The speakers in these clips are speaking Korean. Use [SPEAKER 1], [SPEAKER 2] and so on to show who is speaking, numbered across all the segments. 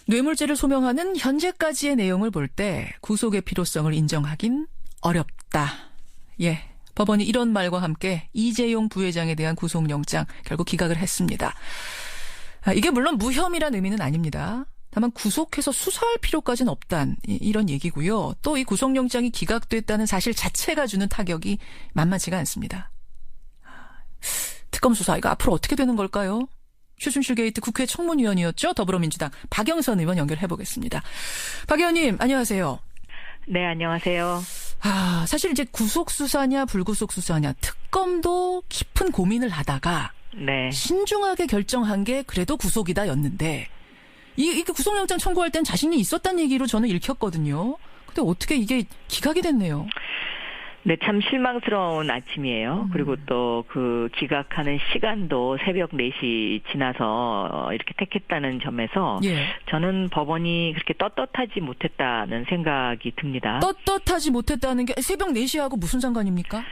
[SPEAKER 1] 뇌물죄를 소명하는 현재까지의 내용을 볼 때 구속의 필요성을 인정하긴 어렵다. 예, 법원이 이런 말과 함께 이재용 부회장에 대한 구속영장 결국 기각을 했습니다. 이게 물론 무혐의란 의미는 아닙니다. 다만 구속해서 수사할 필요까지는 없단 이런 얘기고요. 또 이 구속영장이 기각됐다는 사실 자체가 주는 타격이 만만치가 않습니다. 특검 수사 이거 앞으로 어떻게 되는 걸까요? 최순실 게이트 국회 청문위원이었죠. 더불어민주당 박영선 의원 연결해보겠습니다. 박 의원님 안녕하세요.
[SPEAKER 2] 네, 안녕하세요.
[SPEAKER 1] 사실 이제 구속 수사냐 불구속 수사냐 특검도 깊은 고민을 하다가
[SPEAKER 2] 네.
[SPEAKER 1] 신중하게 결정한 게 그래도 구속이다였는데 이게 구속영장 청구할 땐 자신이 있었다는 얘기로 저는 읽혔거든요. 근데 어떻게 이게 기각이 됐네요.
[SPEAKER 2] 네, 참 실망스러운 아침이에요. 그리고 또 그 기각하는 시간도 새벽 4시 지나서 이렇게 택했다는 점에서
[SPEAKER 1] 예.
[SPEAKER 2] 저는 법원이 그렇게 떳떳하지 못했다는 생각이 듭니다.
[SPEAKER 1] 떳떳하지 못했다는 게 새벽 4시하고 무슨 상관입니까?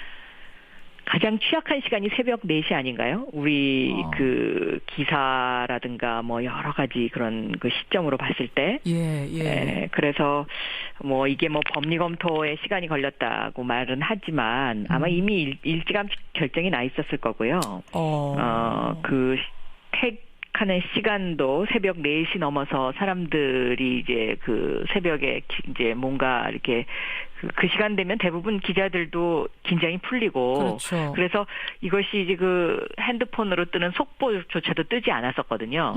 [SPEAKER 2] 가장 취약한 시간이 새벽 4시 아닌가요? 우리 그 기사라든가 뭐 여러 가지 그런 그 시점으로 봤을 때. 예. 그래서 뭐 이게 뭐 법리 검토에 시간이 걸렸다고 말은 하지만 아마 이미 일찌감치 결정이 나 있었을 거고요. 그 택하는 시간도 새벽 4시 넘어서 사람들이 이제 그 새벽에 이제 뭔가 이렇게 그 시간 되면 대부분 기자들도 긴장이 풀리고
[SPEAKER 1] 그렇죠.
[SPEAKER 2] 그래서 이것이 이제 그 핸드폰으로 뜨는 속보조차도 뜨지 않았었거든요.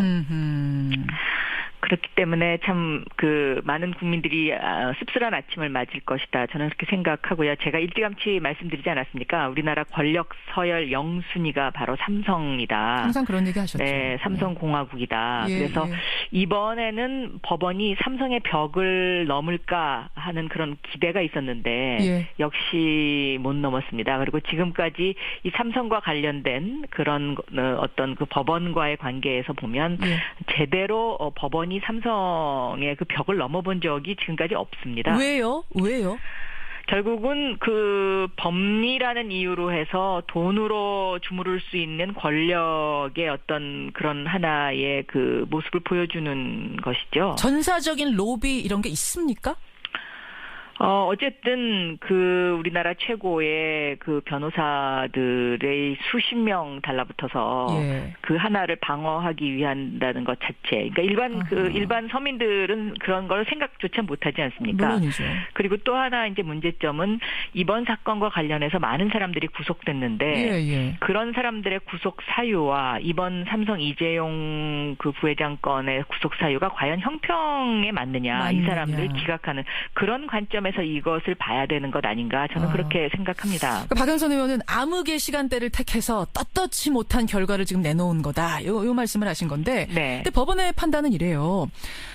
[SPEAKER 2] 그렇기 때문에 참 그 많은 국민들이 씁쓸한 아침을 맞을 것이다. 저는 그렇게 생각하고요. 제가 일찌감치 말씀드리지 않았습니까? 우리나라 권력 서열 0순위가 바로 삼성이다.
[SPEAKER 1] 항상 그런 얘기 하셨죠.
[SPEAKER 2] 네, 삼성공화국이다. 그래서 이번에는 법원이 삼성의 벽을 넘을까 하는 그런 기대가 있었는데 역시 못 넘었습니다. 그리고 지금까지 이 삼성과 관련된 그런 어떤 그 법원과의 관계에서 보면 제대로 법원이 삼성의 그 벽을 넘어본 적이 지금까지 없습니다.
[SPEAKER 1] 왜요?
[SPEAKER 2] 결국은 그 법리라는 이유로 해서 돈으로 주무를 수 있는 권력의 어떤 그런 하나의 그 모습을 보여주는 것이죠.
[SPEAKER 1] 전사적인 로비 이런 게 있습니까?
[SPEAKER 2] 어쨌든 그 우리나라 최고의 그 변호사들의 수십 명 달라붙어서 그 하나를 방어하기 위한다는 것 자체. 그러니까 일반 서민들은 그런 걸 생각조차 못하지 않습니까?
[SPEAKER 1] 물론이죠.
[SPEAKER 2] 그리고 또 하나 이제 문제점은 이번 사건과 관련해서 많은 사람들이 구속됐는데 그런 사람들의 구속 사유와 이번 삼성 이재용 그 부회장 건의 구속 사유가 과연 형평에 맞느냐. 이 사람들 기각하는 그런 관점에서 이것을 봐야 되는 것 아닌가 저는 그렇게 생각합니다.
[SPEAKER 1] 그러니까 박영선 의원은 암흑의 시간대를 택해서 떳떳지 못한 결과를 지금 내놓은 거다. 요 말씀을 하신 건데 근데 법원의 판단은 이래요.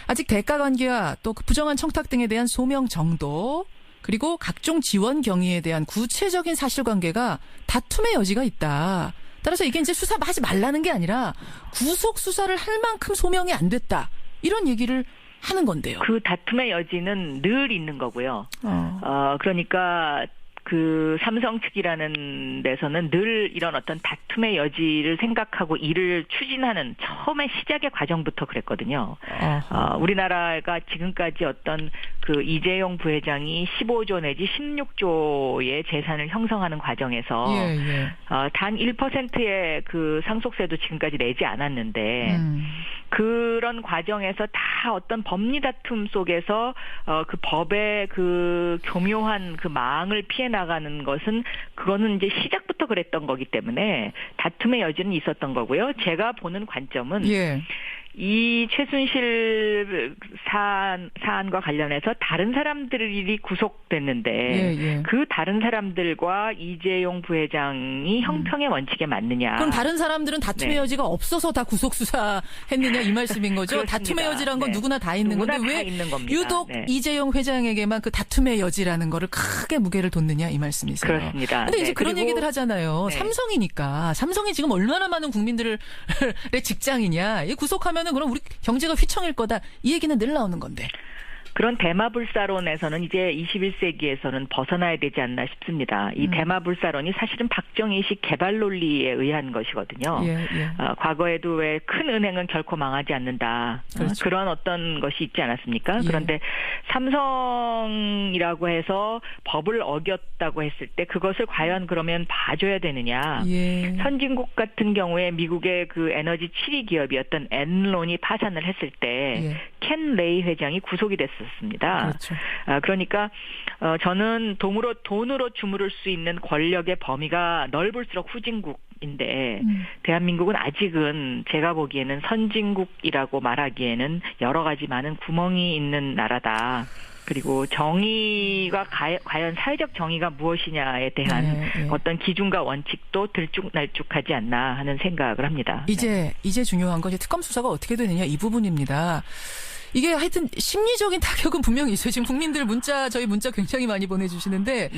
[SPEAKER 1] 아직 대가관계와 또 부정한 청탁 등에 대한 소명 정도 그리고 각종 지원 경위에 대한 구체적인 사실관계가 다툼의 여지가 있다. 따라서 이게 이제 수사하지 말라는 게 아니라 구속 수사를 할 만큼 소명이 안 됐다. 이런 얘기를 하는 건데요.
[SPEAKER 2] 그 다툼의 여지는 늘 있는 거고요. 그러니까 그 삼성 측이라는 데서는 늘 이런 어떤 다툼의 여지를 생각하고 일을 추진하는 처음에 시작의 과정부터 그랬거든요. 우리나라가 지금까지 어떤 그 이재용 부회장이 15조 내지 16조의 재산을 형성하는 과정에서 단 1%의 그 상속세도 지금까지 내지 않았는데 그런 과정에서 다 어떤 법리 다툼 속에서 그 법의 그 교묘한 그 망을 피해 나가는 것은 그거는 이제 시작부터 그랬던 거기 때문에 다툼의 여지는 있었던 거고요. 제가 보는 관점은 이 최순실 사안과 관련해서 다른 사람들이 구속됐는데 그 다른 사람들과 이재용 부회장이 형평의 원칙에 맞느냐.
[SPEAKER 1] 그럼 다른 사람들은 다툼의 여지가 없어서 다 구속 수사했느냐 이 말씀인 거죠?
[SPEAKER 2] 그렇습니다.
[SPEAKER 1] 다툼의 여지란 건 누구나 다 있는 건데 왜
[SPEAKER 2] 있는
[SPEAKER 1] 유독 이재용 회장에게만 그 다툼의 여지라는 거를 크게 무게를 뒀느냐 이 말씀이세요.
[SPEAKER 2] 그렇습니다.
[SPEAKER 1] 근데 이제 그런 얘기들 하잖아요. 삼성이니까 삼성이 지금 얼마나 많은 국민들의 직장이냐. 이 구속하면은 그럼 우리 경제가 휘청일 거다. 이 얘기는 늘 나오는 건데.
[SPEAKER 2] 그런 대마불사론에서는 이제 21세기에서는 벗어나야 되지 않나 싶습니다. 이 대마불사론이 사실은 박정희식 개발 논리에 의한 것이거든요. 과거에도 왜 큰 은행은 결코 망하지 않는다. 그렇죠. 그런 어떤 것이 있지 않았습니까? 그런데 삼성이라고 해서 법을 어겼다고 했을 때 그것을 과연 그러면 봐줘야 되느냐. 선진국 같은 경우에 미국의 그 에너지 7위 기업이었던 엔론이 파산을 했을 때 켄 레이 회장이 구속이 됐었습니다. 그렇죠. 그러니까 저는 돈으로 주무를 수 있는 권력의 범위가 넓을수록 후진국인데 대한민국은 아직은 제가 보기에는 선진국이라고 말하기에는 여러 가지 많은 구멍이 있는 나라다. 그리고 정의가 과연 사회적 정의가 무엇이냐에 대한 어떤 기준과 원칙도 들쭉날쭉하지 않나 하는 생각을 합니다.
[SPEAKER 1] 이제 중요한 건 특검 수사가 어떻게 되느냐 이 부분입니다. 이게 하여튼 심리적인 타격은 분명히 있어요. 지금 국민들 저희 문자 굉장히 많이 보내주시는데,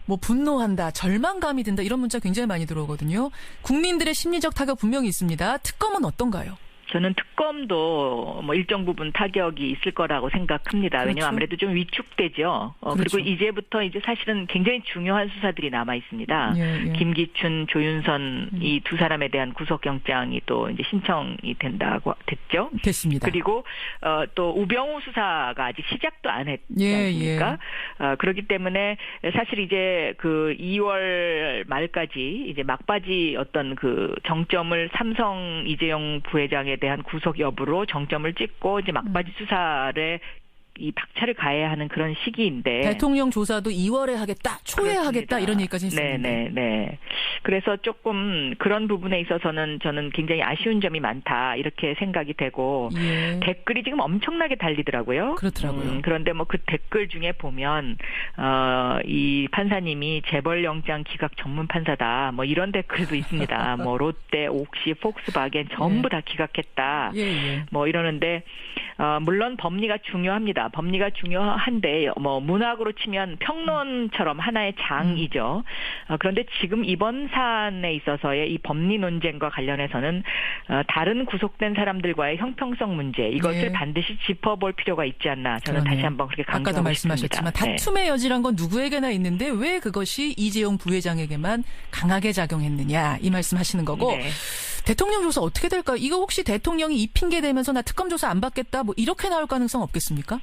[SPEAKER 1] 뭐 분노한다, 절망감이 든다 이런 문자 굉장히 많이 들어오거든요. 국민들의 심리적 타격 분명히 있습니다. 특검은 어떤가요?
[SPEAKER 2] 저는 특검도 뭐 일정 부분 타격이 있을 거라고 생각합니다. 왜냐하면 아무래도 좀 위축되죠. 그리고 이제부터 이제 사실은 굉장히 중요한 수사들이 남아 있습니다. 김기춘, 조윤선 이 두 사람에 대한 구속영장이 또 이제 신청이 됐죠.
[SPEAKER 1] 됐습니다.
[SPEAKER 2] 그리고 또 우병우 수사가 아직 시작도 안 했지 않습니까? 그렇기 때문에 사실 이제 그 2월 말까지 이제 막바지 어떤 그 정점을 삼성 이재용 부회장에 대한 구속 여부로 정점을 찍고 이제 막바지 수사를 이 박차를 가해야 하는 그런 시기인데
[SPEAKER 1] 대통령 조사도 2월에 하겠다, 초에 그렇습니다. 하겠다 이런 얘기까지 있습니다.
[SPEAKER 2] 네. 그래서 조금 그런 부분에 있어서는 저는 굉장히 아쉬운 점이 많다 이렇게 생각이 되고 댓글이 지금 엄청나게 달리더라고요.
[SPEAKER 1] 그렇더라고요.
[SPEAKER 2] 그런데 뭐 그 댓글 중에 보면 이 판사님이 재벌영장 기각 전문 판사다 뭐 이런 댓글도 있습니다. 뭐 롯데, 옥시, 폭스바겐 전부 다 기각했다. 뭐 이러는데 물론 법리가 중요합니다. 법리가 중요한데 뭐 문학으로 치면 평론처럼 하나의 장이죠. 그런데 지금 이번 사안에 있어서의 이 법리 논쟁과 관련해서는 다른 구속된 사람들과의 형평성 문제 이것을 반드시 짚어볼 필요가 있지 않나 저는 다시 한번 그렇게 강조하고
[SPEAKER 1] 아까도
[SPEAKER 2] 싶습니다.
[SPEAKER 1] 말씀하셨지만 다툼의 여지란 건 누구에게나 있는데 왜 그것이 이재용 부회장에게만 강하게 작용했느냐 이 말씀하시는 거고 대통령 조사 어떻게 될까요? 이거 혹시 대통령이 이 핑계 대면서 나 특검 조사 안 받겠다 뭐 이렇게 나올 가능성 없겠습니까?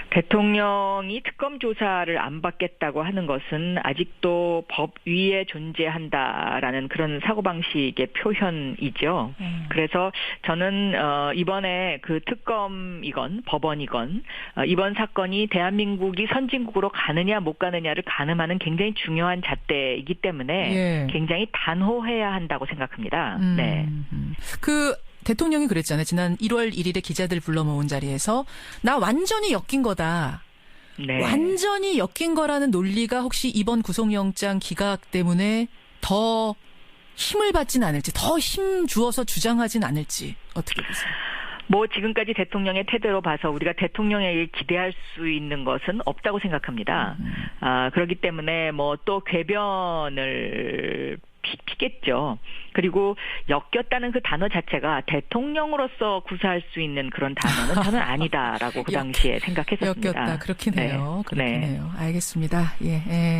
[SPEAKER 2] 대통령이 특검 조사를 안 받겠다고 하는 것은 아직도 법 위에 존재한다라는 그런 사고방식의 표현이죠. 그래서 저는 이번에 그 특검이건 법원이건 이번 사건이 대한민국이 선진국으로 가느냐 못 가느냐를 가늠하는 굉장히 중요한 잣대이기 때문에 굉장히 단호해야 한다고 생각합니다.
[SPEAKER 1] 대통령이 그랬잖아요. 지난 1월 1일에 기자들 불러 모은 자리에서 나 완전히 엮인 거다. 완전히 엮인 거라는 논리가 혹시 이번 구속영장 기각 때문에 더 힘을 받진 않을지, 더 힘 주어서 주장하진 않을지 어떻게 보세요?
[SPEAKER 2] 뭐 지금까지 대통령의 태도로 봐서 우리가 대통령에게 기대할 수 있는 것은 없다고 생각합니다. 그렇기 때문에 뭐 또 궤변을 피겠죠. 그리고 엮였다는 그 단어 자체가 대통령으로서 구사할 수 있는 그런 단어는 저는 아니다라고 그 당시에 생각했었습니다.
[SPEAKER 1] 엮였다. 그렇긴 해요. 그렇긴 해요. 알겠습니다.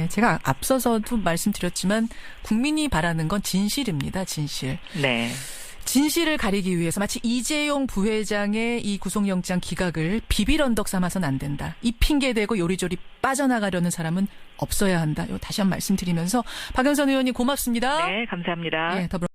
[SPEAKER 1] 제가 앞서서도 말씀드렸지만 국민이 바라는 건 진실입니다. 진실. 진실을 가리기 위해서 마치 이재용 부회장의 이 구속영장 기각을 비빌언덕 삼아서는 안 된다. 이 핑계 대고 요리조리 빠져나가려는 사람은 없어야 한다. 다시 한번 말씀드리면서 박영선 의원님 고맙습니다.
[SPEAKER 2] 네, 감사합니다.
[SPEAKER 1] 더불어